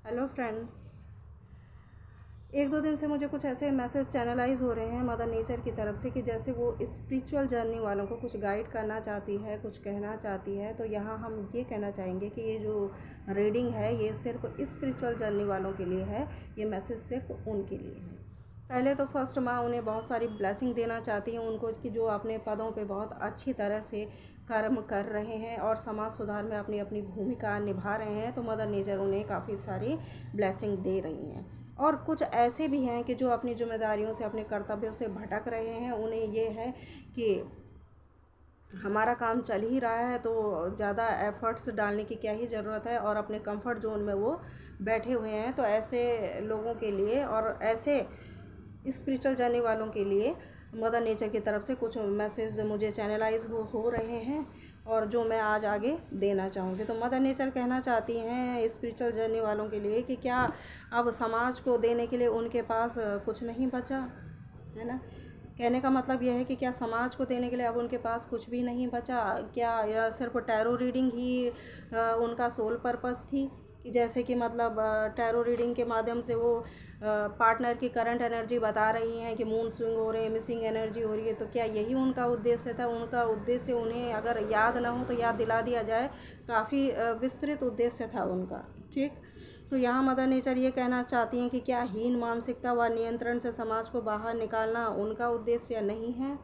Hello friends, एक दो दिन से मुझे कुछ ऐसे मैसेज चैनलाइज हो रहे हैं मदर नेचर की तरफ से कि जैसे वो स्पिरिचुअल जर्नी वालों को कुछ गाइड करना चाहती है, कुछ कहना चाहती है। तो यहाँ हम ये कहना चाहेंगे कि ये जो रीडिंग है ये सिर्फ स्पिरिचुअल जर्नी वालों के लिए है, ये मैसेज सिर्फ उनके लिए है। पहले तो फर्स्ट माँ उन्हें बहुत सारी ब्लेसिंग देना चाहती हैं उनको कि जो अपने पदों पे बहुत अच्छी तरह से कर्म कर रहे हैं और समाज सुधार में अपनी अपनी भूमिका निभा रहे हैं। तो मदर नेचर उन्हें काफ़ी सारी ब्लेसिंग दे रही हैं। और कुछ ऐसे भी हैं कि जो अपनी जिम्मेदारियों से, अपने कर्तव्यों से भटक रहे हैं। उन्हें ये है कि हमारा काम चल ही रहा है तो ज़्यादा एफ़र्ट्स डालने की क्या ही ज़रूरत है, और अपने कंफर्ट जोन में वो बैठे हुए हैं। तो ऐसे लोगों के लिए और ऐसे स्पिरिचुअल जर्नी वालों के लिए मदर नेचर की तरफ से कुछ मैसेज मुझे चैनलाइज हो रहे हैं और जो मैं आज आगे देना चाहूँगी। तो मदर नेचर कहना चाहती हैं स्पिरिचुअल जर्नी वालों के लिए कि क्या अब समाज को देने के लिए उनके पास कुछ नहीं बचा है ना। कहने का मतलब यह है कि क्या समाज को देने के लिए अब उनके पास कुछ भी नहीं बचा क्या, या सिर्फ टैरो रीडिंग ही उनका सोल पर्पस थी कि जैसे कि मतलब टैरो रीडिंग के माध्यम से वो पार्टनर की करंट एनर्जी बता रही हैं कि मून स्विंग हो रहे हैं, मिसिंग एनर्जी हो रही है। तो क्या यही उनका उद्देश्य था? उनका उद्देश्य उन्हें अगर याद ना हो तो याद दिला दिया जाए, काफ़ी विस्तृत उद्देश्य था उनका। ठीक, तो यहाँ मदर नेचर ये कहना चाहती हैं कि क्या हीन मानसिकता व नियंत्रण से समाज को बाहर निकालना उनका उद्देश्य नहीं है,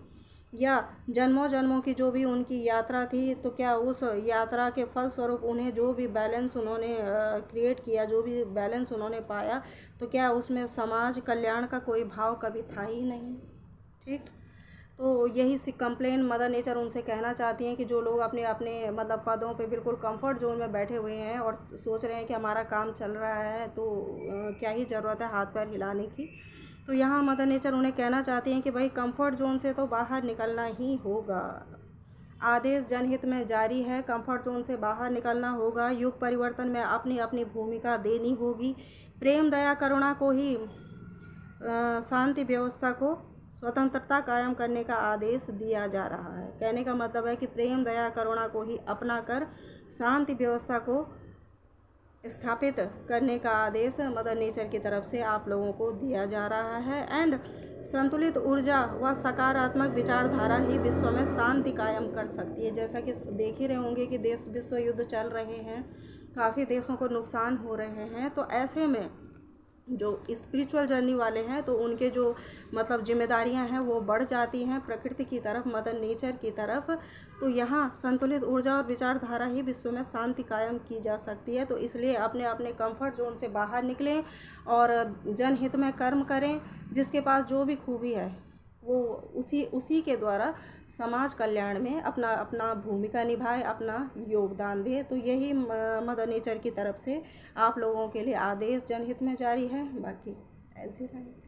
या जन्मों जन्मों की जो भी उनकी यात्रा थी, तो क्या उस यात्रा के फलस्वरूप उन्हें जो भी बैलेंस उन्होंने क्रिएट किया, जो भी बैलेंस उन्होंने पाया, तो क्या उसमें समाज कल्याण का कोई भाव कभी था ही नहीं। ठीक, तो यही सी कंप्लेन मदर नेचर उनसे कहना चाहती हैं कि जो लोग अपने अपने मतलब पदों पे बिल्कुल कंफर्ट जोन में बैठे हुए हैं और सोच रहे हैं कि हमारा काम चल रहा है तो क्या ही ज़रूरत है हाथ पैर हिलाने की। तो यहाँ मदर नेचर उन्हें कहना चाहती हैं कि भाई कंफर्ट जोन से तो बाहर निकलना ही होगा। आदेश जनहित में जारी है, कंफर्ट जोन से बाहर निकलना होगा। युग परिवर्तन में अपनी अपनी भूमिका देनी होगी। प्रेम दया करुणा को ही शांति व्यवस्था को स्वतंत्रता कायम करने का आदेश दिया जा रहा है। कहने का मतलब है कि प्रेम दया करुणा को ही अपना कर शांति व्यवस्था को स्थापित करने का आदेश मदर नेचर की तरफ से आप लोगों को दिया जा रहा है। एंड संतुलित ऊर्जा व सकारात्मक विचारधारा ही विश्व में शांति कायम कर सकती है। जैसा कि देख ही रहे होंगे कि देश विश्व युद्ध चल रहे हैं, काफ़ी देशों को नुकसान हो रहे हैं। तो ऐसे में जो स्पिरिचुअल जर्नी वाले हैं तो उनके जो मतलब जिम्मेदारियां हैं वो बढ़ जाती हैं प्रकृति की तरफ, मदर नेचर की तरफ। तो यहाँ संतुलित ऊर्जा और विचारधारा ही विश्व में शांति कायम की जा सकती है। तो इसलिए अपने अपने कंफर्ट जोन से बाहर निकलें और जनहित में कर्म करें। जिसके पास जो भी खूबी है वो उसी के द्वारा समाज कल्याण में अपना अपना भूमिका निभाए, अपना योगदान दे। तो यही मदर नेचर की तरफ से आप लोगों के लिए आदेश जनहित में जारी है। बाकी एज यू लाइक।